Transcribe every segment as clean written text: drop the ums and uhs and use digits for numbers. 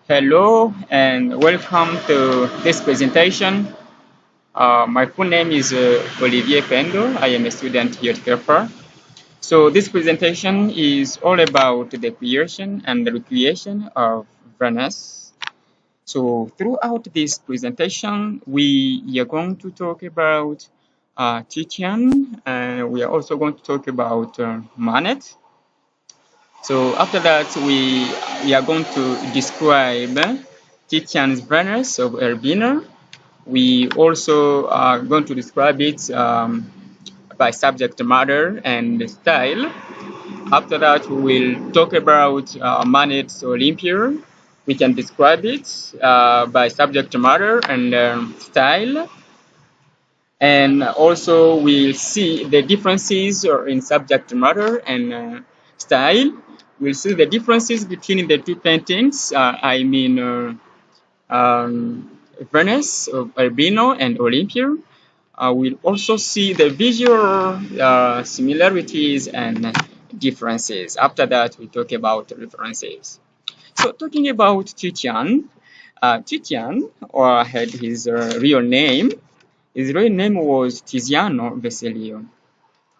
Hello and welcome to this presentation. My full name is Olivier Pendo. I am a student here at Kepler. So this presentation is all about the creation and the recreation of Venice. So throughout this presentation, we are going to talk about Titian, and we are also going to talk about Manet. So after that, we are going to describe Titian's Venus of Urbino. We also are going to describe it by subject matter and style. After that, we will talk about Manet's Olympia. We can describe it by subject matter and style. And also we'll see the differences in subject matter and style. We'll see the differences between the two paintings. Venice of Urbino and Olympia. We'll also see the visual similarities and differences. After that, we talk about references. So talking about Titian, Titian had his real name. His real name was Tiziano Veselio.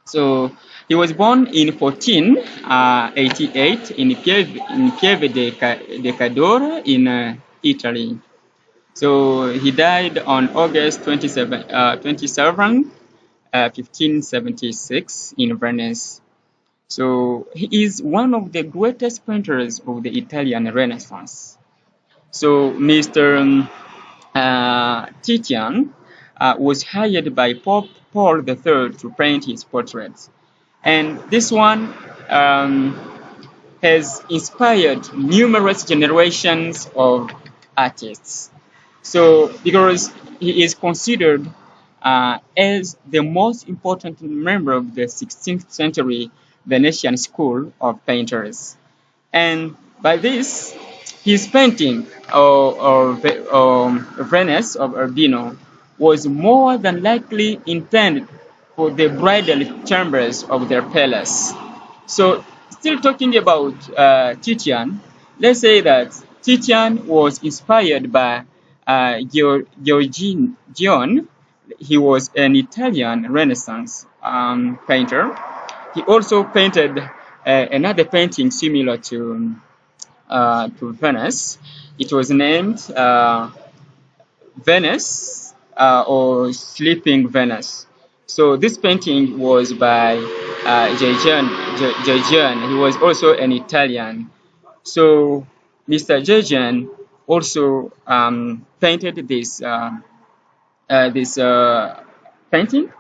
So he was born in 1488 in Pieve de Cadore in Italy. So he died on August 27, 1576 in Venice. So he is one of the greatest painters of the Italian Renaissance. So Mr. Titian was hired by Pope Paul III to paint his portraits. And this one has inspired numerous generations of artists. So, because he is considered as the most important member of the 16th century Venetian school of painters. And by this, his painting of Venice of Urbino was more than likely intended for the bridal chambers of their palace. So, still talking about Titian, let's say that Titian was inspired by Giorgione. He was an Italian Renaissance painter. He also painted another painting similar to Venice. It was named Venice or Sleeping Venice. So this painting was by Giorgione. He was also an Italian. So Mr. Giorgione also painted this painting,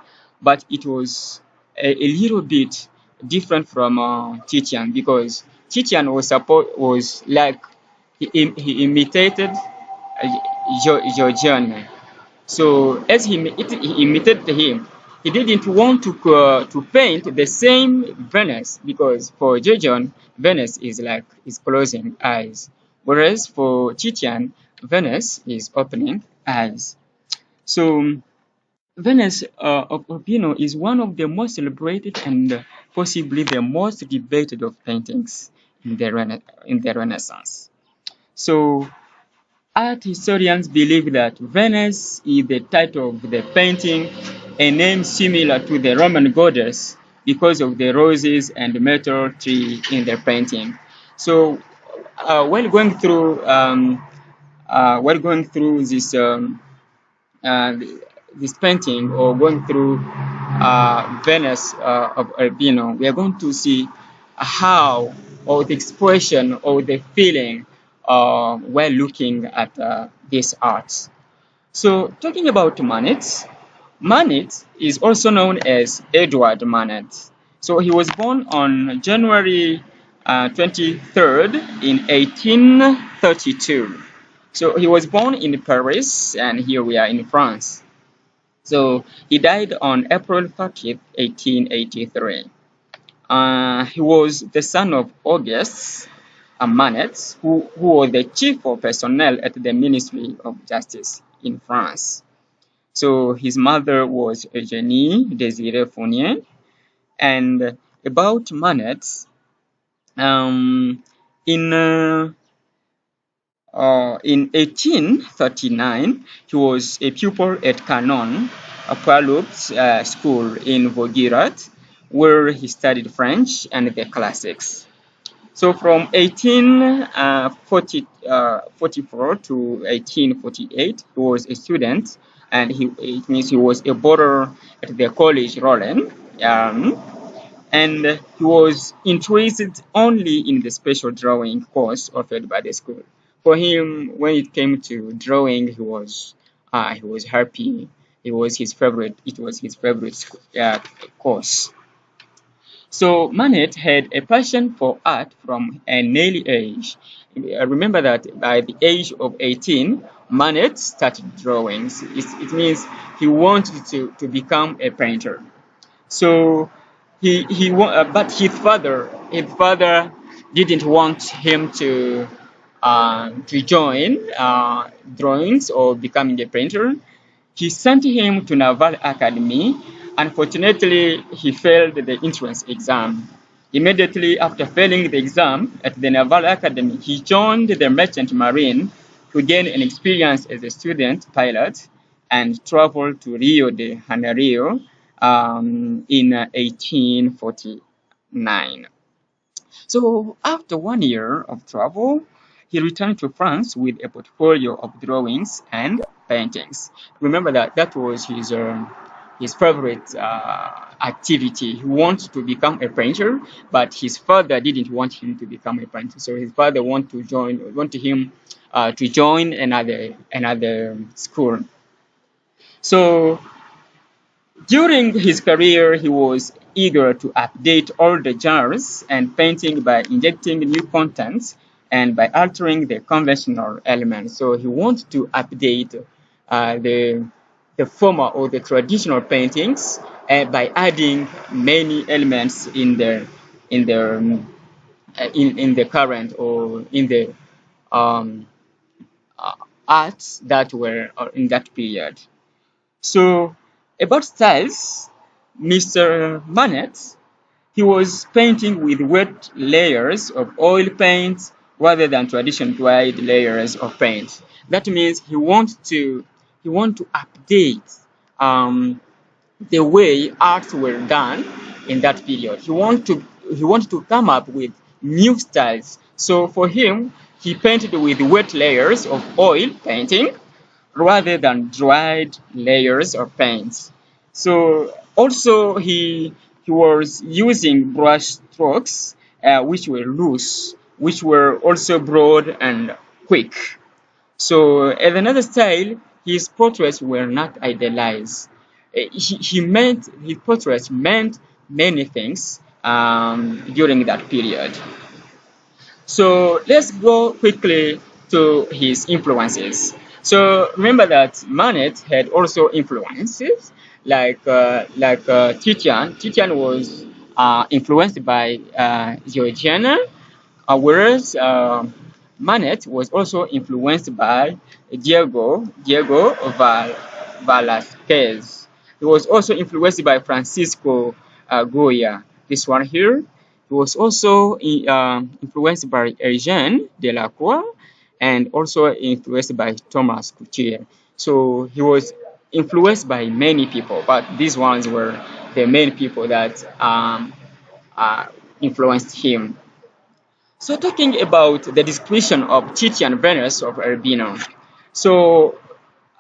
but it was a little bit different from Titian, because Titian was like he imitated Giorgione. So as he imitated him, he didn't want to paint the same Venice, because for Giorgione, Venice is like his closing eyes, whereas for Titian, Venice is opening eyes. So Venice of Urbino is one of the most celebrated and possibly the most debated of paintings in the Renaissance. So art historians believe that Venus is the title of the painting, a name similar to the Roman goddess because of the roses and myrtle tree in the painting. So while going through this painting, or going through Venus of Urbino, we are going to see how, or the expression or the feeling while looking at this art. So talking about Manet, Manet is also known as Edward Manet. So he was born on January 23rd in 1832. So he was born in Paris, and here we are in France. So he died on April 30th, 1883. He was the son of Auguste Manet, who was the chief of personnel at the Ministry of Justice in France. So his mother was Eugénie Désirée Fournier. And about Manet, in In 1839, he was a pupil at Canon, a Palou's school in Vaugirard, where he studied French and the classics. So from 1844 to 1848, he was a student, and it means he was a boarder at the College Rollin. And he was interested only in the special drawing course offered by the school. For him, when it came to drawing, he was happy. It was his favorite. It was his favorite course. So Manet had a passion for art from an early age. I remember that by the age of 18, Manet started drawings. It means he wanted to become a painter. So but his father didn't want him to join drawings or becoming a painter. He sent him to Naval Academy. Unfortunately, he failed the entrance exam. Immediately after failing the exam at the Naval Academy, he joined the Merchant Marine to gain an experience as a student pilot and traveled to Rio de Janeiro in 1849. So after 1 year of travel, he returned to France with a portfolio of drawings and paintings. Remember that was his favorite activity. He wanted to become a painter, but his father didn't want him to become a painter. So his father wanted him to join another school. So during his career, he was eager to update all the genres and painting by injecting new contents and by altering the conventional elements. So he wanted to update the former or the traditional paintings by adding many elements in the current or in the um, arts that were in that period. So about styles, Mr. Manet, he was painting with wet layers of oil paint rather than traditional dried layers of paint. That means he wants to update the way arts were done in that period. He wanted to come up with new styles. So for him, he painted with wet layers of oil painting rather than dried layers of paints. So also he was using brush strokes which were loose, which were also broad and quick. So as another style, his portraits were not idealized. His portraits meant many things during that period. So let's go quickly to his influences. So remember that Manet had also influences like Titian. Titian was influenced by Georgiana, whereas Manet was also influenced by Diego Velázquez. He was also influenced by Francisco Goya. This one here. He was also influenced by Eugène Delacroix and also influenced by Thomas Couture. So he was influenced by many people, but these ones were the main people that influenced him. So talking about the description of Titian Venus of Urbino. So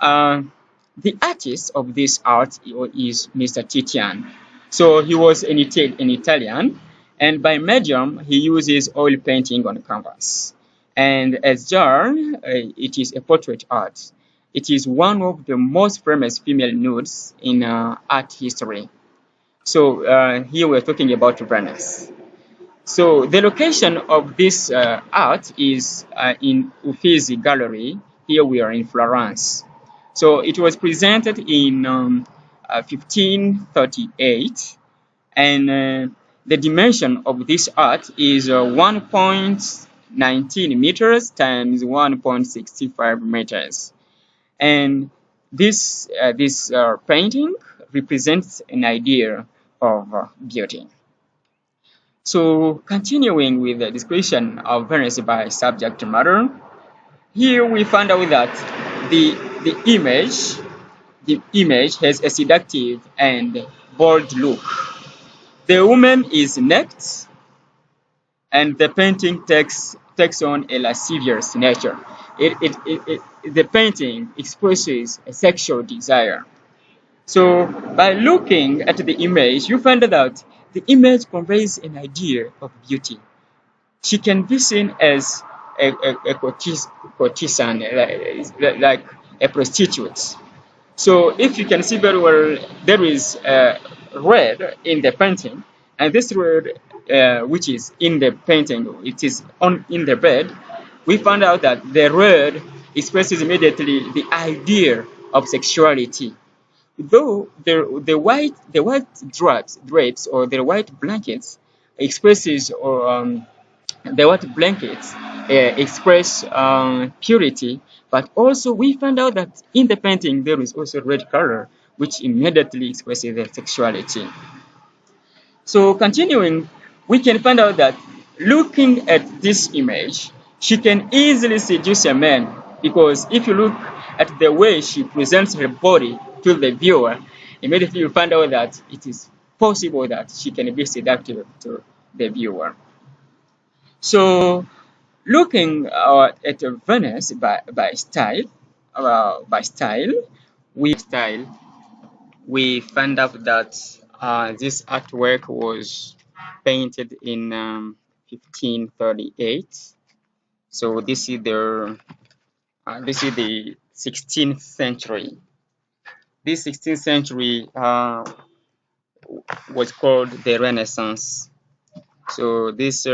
the artist of this art is Mr. Titian. So he was an Italian, and by medium he uses oil painting on canvas. And as genre, it is a portrait art. It is one of the most famous female nudes in art history. So here we're talking about Venus. So the location of this art is in Uffizi Gallery. Here we are in Florence. So it was presented in 1538, and the dimension of this art is 1.19 meters times 1.65 meters. And this painting represents an idea of beauty. So continuing with the description of Venus by subject matter, here we find out that the the image the image has a seductive and bold look. The woman is naked, and the painting takes on a lascivious nature. The painting expresses a sexual desire. So by looking at the image, you find that the image conveys an idea of beauty. She can be seen as a courtesan, like a prostitute. So if you can see very well, there is red in the painting, and this red, which is in the painting, it is on in the bed. We found out that the red expresses immediately the idea of sexuality. Though the white drapes or the white blankets expresses or the white blankets express purity, but also we find out that in the painting there is also red color, which immediately expresses their sexuality. So continuing, we can find out that looking at this image, she can easily seduce a man, because if you look at the way she presents her body to the viewer, immediately you find out that it is possible that she can be seductive to the viewer. So looking at Venice by style, we find out that this artwork was painted in 1538. So this is the 16th century. This 16th century was called the Renaissance. So this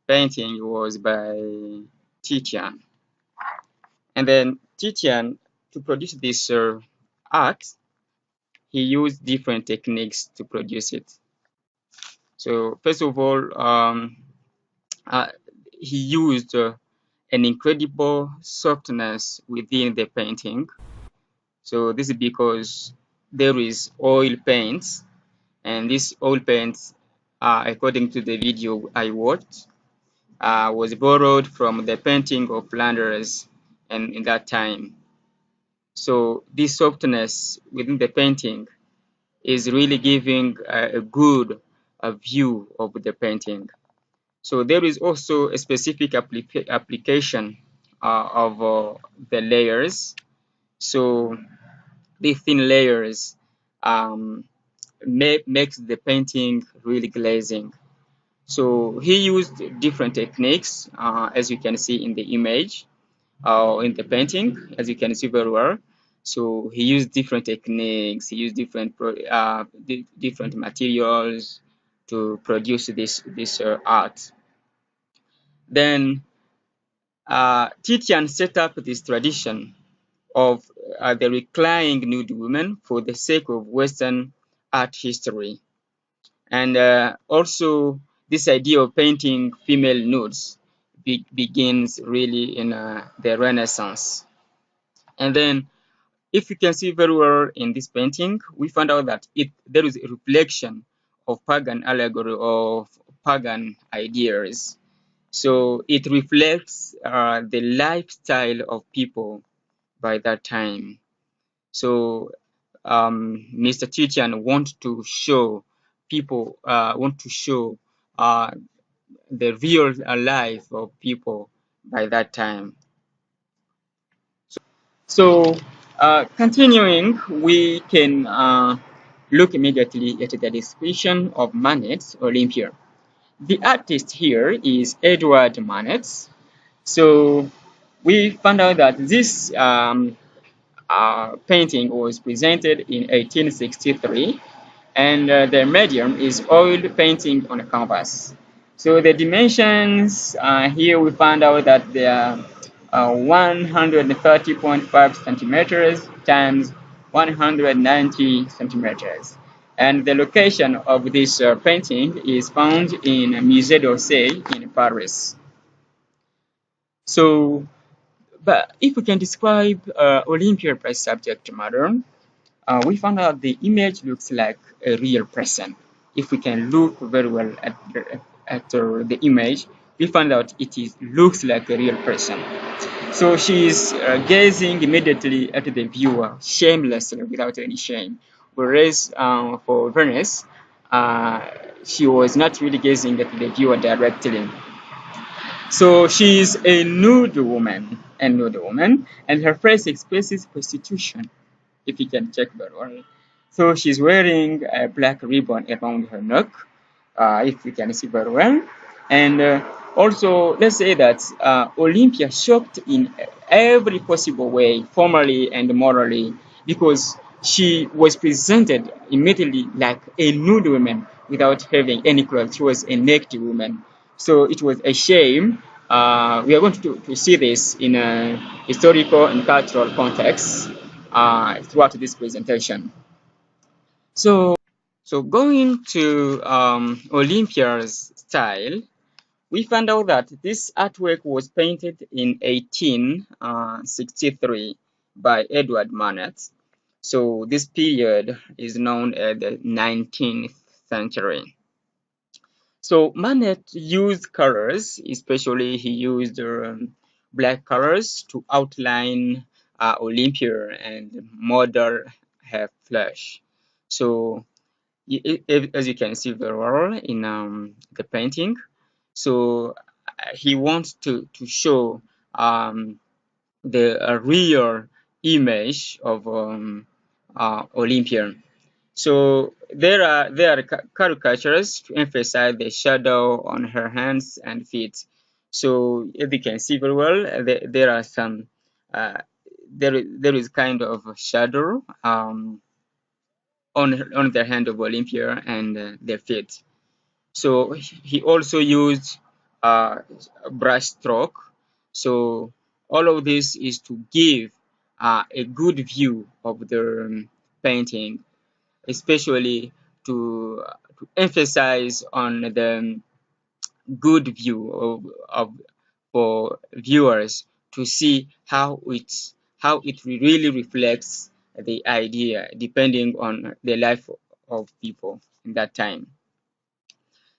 painting was by Titian. And then Titian, to produce this art, he used different techniques to produce it. So first of all, uh, he used an incredible softness within the painting. So this is because there is oil paints, and this oil paints, according to the video I watched, was borrowed from the painting of Flanders and in that time. So this softness within the painting is really giving a good view of the painting. So there is also a specific application of the layers. So the thin layers makes the painting really glazing. So he used different techniques, as you can see in the image, in the painting, as you can see very well. So he used different techniques. He used different materials to produce this art. Then Titian set up this tradition of the reclining nude women for the sake of Western art history, and also this idea of painting female nudes begins really in the Renaissance. And then, if you can see very well in this painting, we found out that there is a reflection of pagan allegory of pagan ideas. So it reflects the lifestyle of people by that time. So Mr. Titian want to show the real life of people by that time. So continuing, we can look immediately at the description of Manet's Olympia. The artist here is Edward Manet. So we found out that this painting was presented in 1863, and the medium is oil painting on a canvas. So the dimensions here we found out that they are 130.5 centimeters times 190 centimeters. And the location of this painting is found in Musée d'Orsay in Paris. So, but if we can describe Olympia by subject matter, we found out the image looks like a real person. If we can look very well at the image, we find out looks like a real person. So she is gazing immediately at the viewer, shamelessly, without any shame. Whereas for Venice, uh, she was not really gazing at the viewer directly. So she is a nude woman, and her face expresses prostitution, if you can check that one. So she's wearing a black ribbon around her neck, if you can see very well. And also, let's say that Olympia shocked in every possible way, formally and morally, because she was presented immediately like a nude woman without having any clothes. She was a naked woman. So it was a shame. We are going to see this in a historical and cultural context throughout this presentation. So, so going to Olympia's style, we found out that this artwork was painted in 1863 by Edward Manet. So this period is known as the 19th century. So Manet used colors, especially he used black colors to outline Olympia and model her flesh. So as you can see very well in the painting, so he wants to show the real image of Olympia. So there are caricatures to emphasize the shadow on her hands and feet. So as you can see very well, there are some uh, there is kind of a shadow on the hand of Olympia and their feet. So he also used brush stroke. So all of this is to give a good view of the painting, especially to emphasize on the good view of for viewers to see how it really reflects the idea depending on the life of people in that time.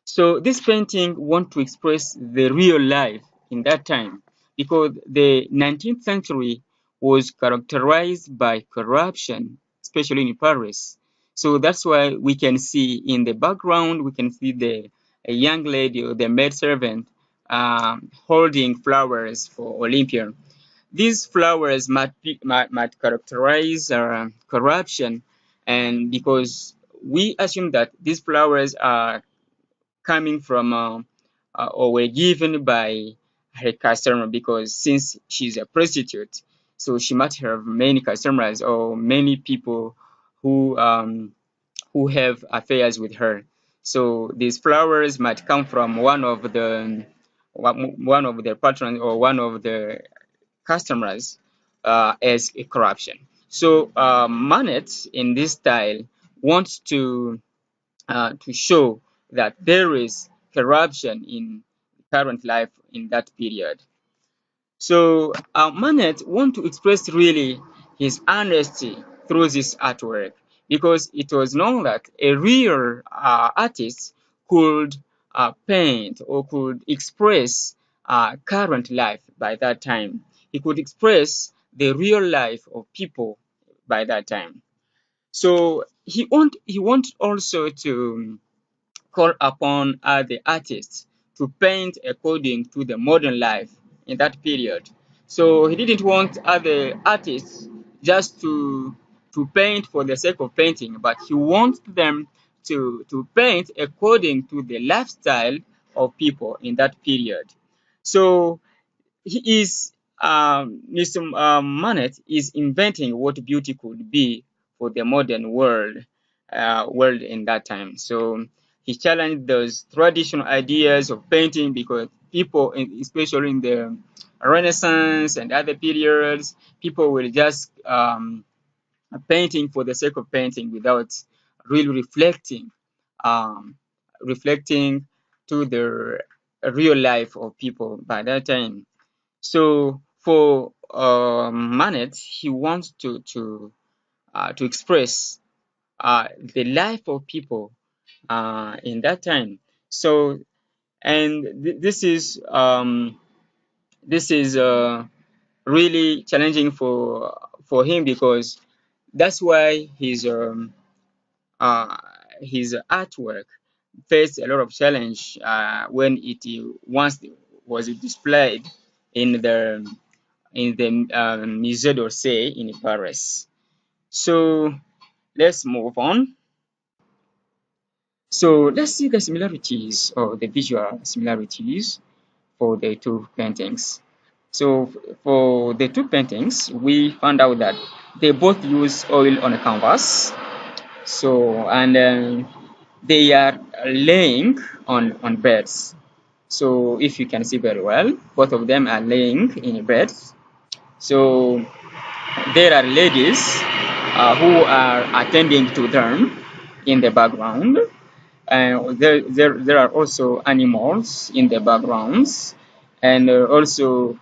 So this painting want to express the real life in that time because the 19th century was characterized by corruption, especially in Paris. So that's why we can see in the background, we can see a young lady or the maidservant holding flowers for Olympia. These flowers might characterize corruption, and because we assume that these flowers are coming from or were given by her customer because since she's a prostitute, so she might have many customers or many people who um, who have affairs with her. So these flowers might come from one of the patrons or one of the customers as a corruption. So Manet in this style wants to show that there is corruption in current life in that period. So Manet want to express really his honesty through this artwork because it was known that a real artist could paint or could express current life by that time. He could express the real life of people by that time. So he want also to call upon the artists to paint according to the modern life in that period. So he didn't want other artists just to paint for the sake of painting, but he wants them to paint according to the lifestyle of people in that period. So he is Mr. Manet is inventing what beauty could be for the modern world in that time. So he challenged those traditional ideas of painting because people, especially in the Renaissance and other periods, people were just painting for the sake of painting without really um, reflecting to the real life of people by that time. So for Manet, he wants to express the life of people in that time. So And this is really challenging for him, because that's why uh, his artwork faced a lot of challenge when it once was displayed in the Musée d'Orsay in Paris. So let's move on. So let's see the similarities, or the visual similarities, for the two paintings. So for the two paintings, we found out that they both use oil on a canvas. So, and they are laying on beds. So if you can see very well, both of them are laying in beds. So there are ladies who are attending to them in the background. And there are also animals in the backgrounds, and also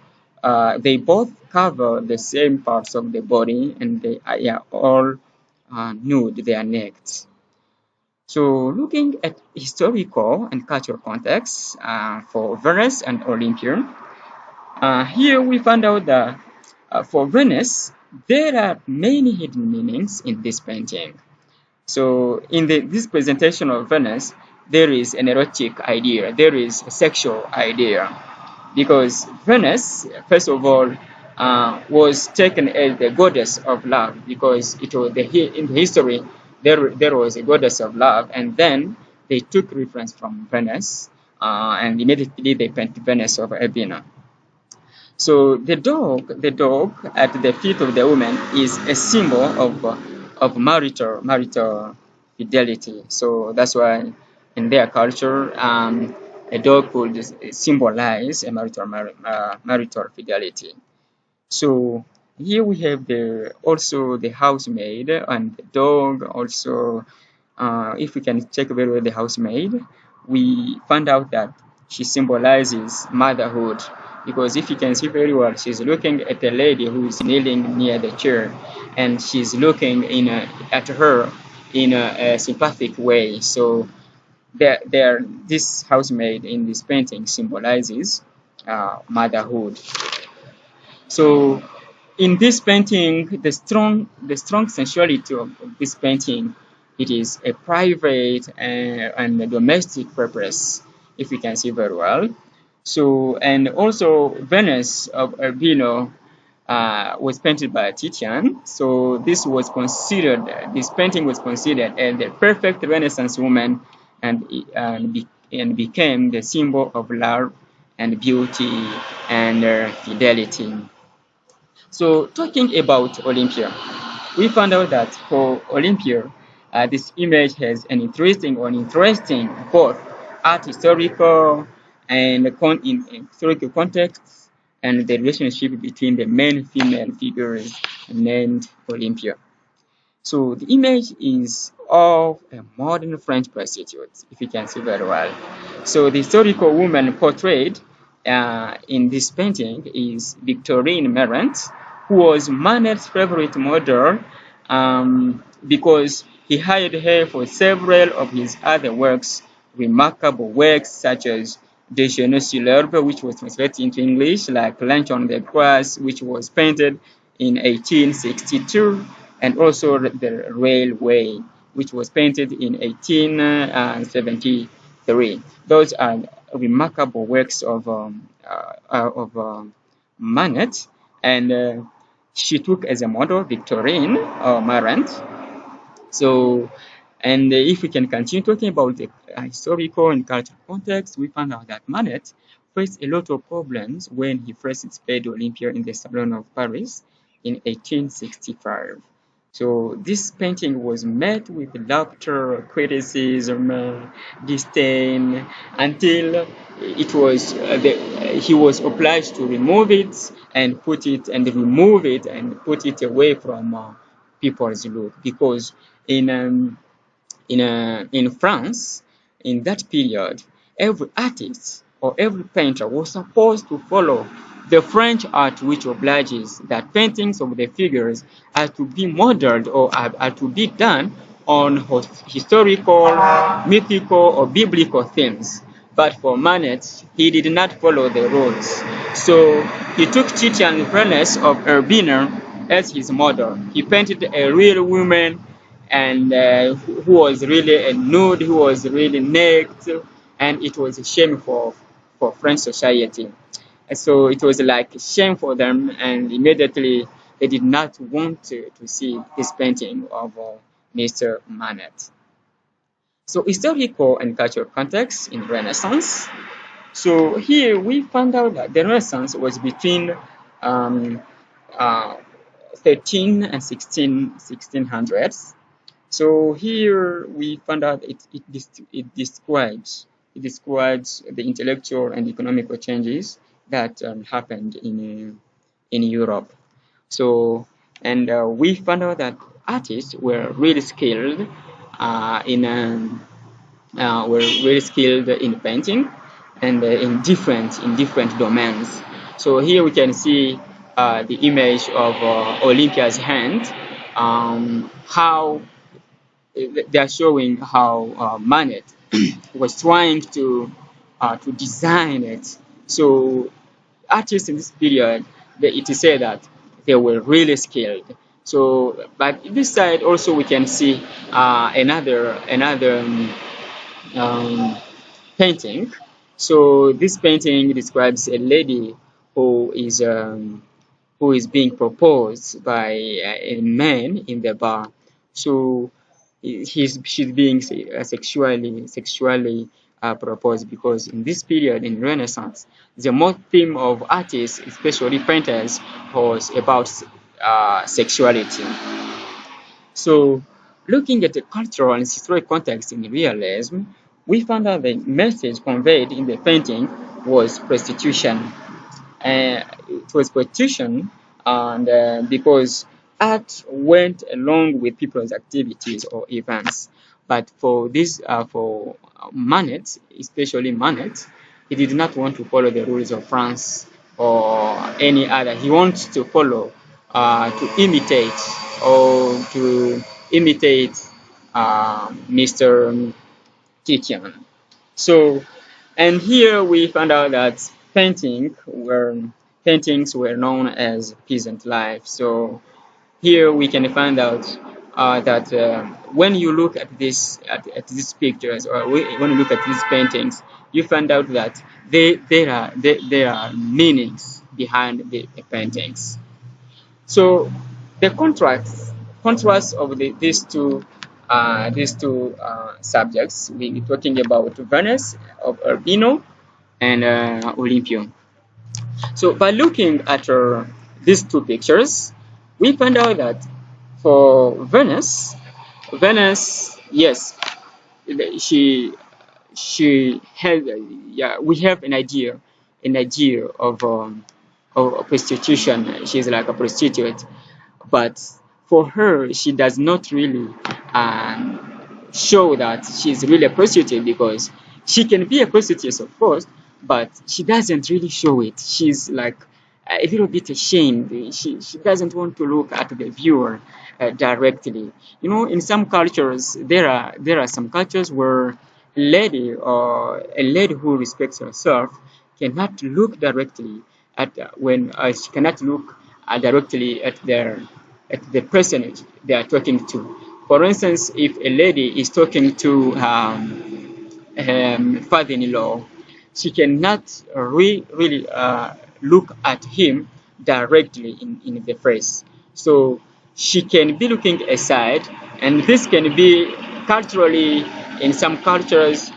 they both cover the same parts of the body, and they are all nude, they are naked. So looking at historical and cultural context for Venice and Olympia, here we found out that for Venice, there are many hidden meanings in this painting. So in this presentation of Venus, there is an erotic idea, there is a sexual idea, because Venus, first of all, was taken as the goddess of love, because it was in the history there was a goddess of love, and then they took reference from Venus, and immediately they painted Venus of Ebina. So the dog at the feet of the woman is a symbol of marital fidelity. So that's why in their culture, a dog could symbolize a marital fidelity. So here we have also the housemaid and the dog. Also, if we can check very well the housemaid, we find out that she symbolizes motherhood, because if you can see very well, she's looking at a lady who is kneeling near the chair, and she's looking at her in a sympathetic way. So this housemaid in this painting symbolizes motherhood. So in this painting, the strong sensuality of this painting, it is a private and a domestic purpose, if you can see very well. So, and also Venus of Urbino was painted by Titian. So this painting was considered as the perfect Renaissance woman, and became the symbol of love and beauty and fidelity. So talking about Olympia, we found out that for Olympia, this image has an interesting both art historical and in historical context, and the relationship between the main female figures named Olympia. So the image is of a modern French prostitute, if you can see very well. So the historical woman portrayed in this painting is Victorine Meurent, who was Manet's favorite model, because he hired her for several of his other works, remarkable works such as Déjeuner sur l'herbe, which was translated into English, like Lunch on the Grass, which was painted in 1862, and also the Railway, which was painted in 1873. Those are remarkable works of Manet, and she took as a model Victorine Marant. So, and if we can continue talking about the historical and cultural context, we found out that Manet faced a lot of problems when he first displayed Olympia in the Salon of Paris in 1865. So this painting was met with laughter, criticism, disdain, until he was obliged to remove it and remove it and put it away from people's look, because in France, in that period, every artist or every painter was supposed to follow the French art, which obliges that paintings of the figures are to be modeled or are to be done on historical, mythical, or biblical themes. But for Manet, he did not follow the rules. So he took Titian's Venus of Urbina as his model. He painted a real woman and who was really a nude, who was really naked, and it was a shame for French society. And so it was like a shame for them, and immediately they did not want to see this painting of Mr. Manet. So historical and cultural context in Renaissance. So here we found out that the Renaissance was between um, uh, 13 and 1600s. So here we found out it describes the intellectual and economical changes that happened in Europe. So and we found out that artists were really skilled in were really skilled in painting and in different domains. So here we can see the image of Olympia's hand, how they are showing how Manet was trying to design it. So artists in this period, it is said that they were really skilled. So, but this side also we can see another painting. So this painting describes a lady who is um, who is being proposed by a man in the bar. So she's being sexually proposed, because in this period in Renaissance, the most theme of artists, especially painters, was about sexuality. So looking at the cultural and historical context in realism, we found out the message conveyed in the painting was prostitution. It was prostitution, and because art went along with people's activities or events. But for this, for Manet, especially Manet, he did not want to follow the rules of France or any other. He wants to follow, to imitate or to imitate Mr. Titian. So, and here we found out that paintings were known as peasant life. So here we can find out that when you look at at these pictures, or when you look at these paintings, you find out that there are meanings behind the paintings. So the contrast of these two subjects, we're talking about Venice of Urbino and Olympio. So by looking at these two pictures, we find out that for Venus, yes, she has, yeah, we have an idea of prostitution. She's like a prostitute, but for her, she does not really show that she's really a prostitute, because she can be a prostitute, of course, but she doesn't really show it. She's like a little bit ashamed. She doesn't want to look at the viewer directly. You know, in some cultures, there are some cultures where a lady who respects herself cannot look directly at when she cannot look directly at the person they are talking to. For instance, if a lady is talking to father-in-law, she cannot really look at him directly in the face. So she can be looking aside, and this can be culturally, in some cultures,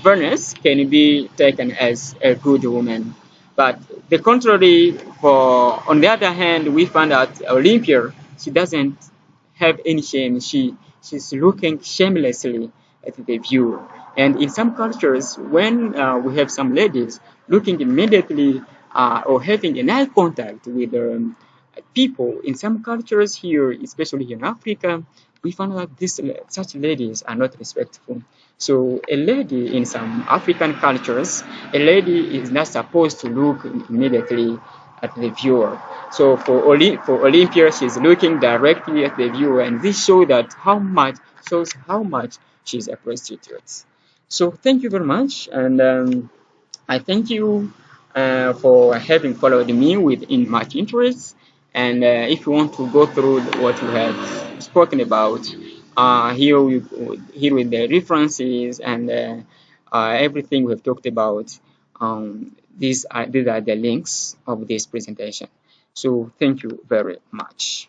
Venus can be taken as a good woman. But the contrary, for on the other hand, we found out Olympia, she doesn't have any shame. She's looking shamelessly at the viewer. And in some cultures, when we have some ladies looking immediately or having an eye contact with people, in some cultures here, especially in Africa, we found out such ladies are not respectful. So a lady in some African cultures, a lady is not supposed to look immediately at the viewer. So for Olympia, she's looking directly at the viewer, and this shows how much she's a prostitute. So thank you very much, and I thank you for having followed me within much interest. And if you want to go through what you have spoken about, here with the references and everything we have talked about, these are the links of this presentation. So thank you very much.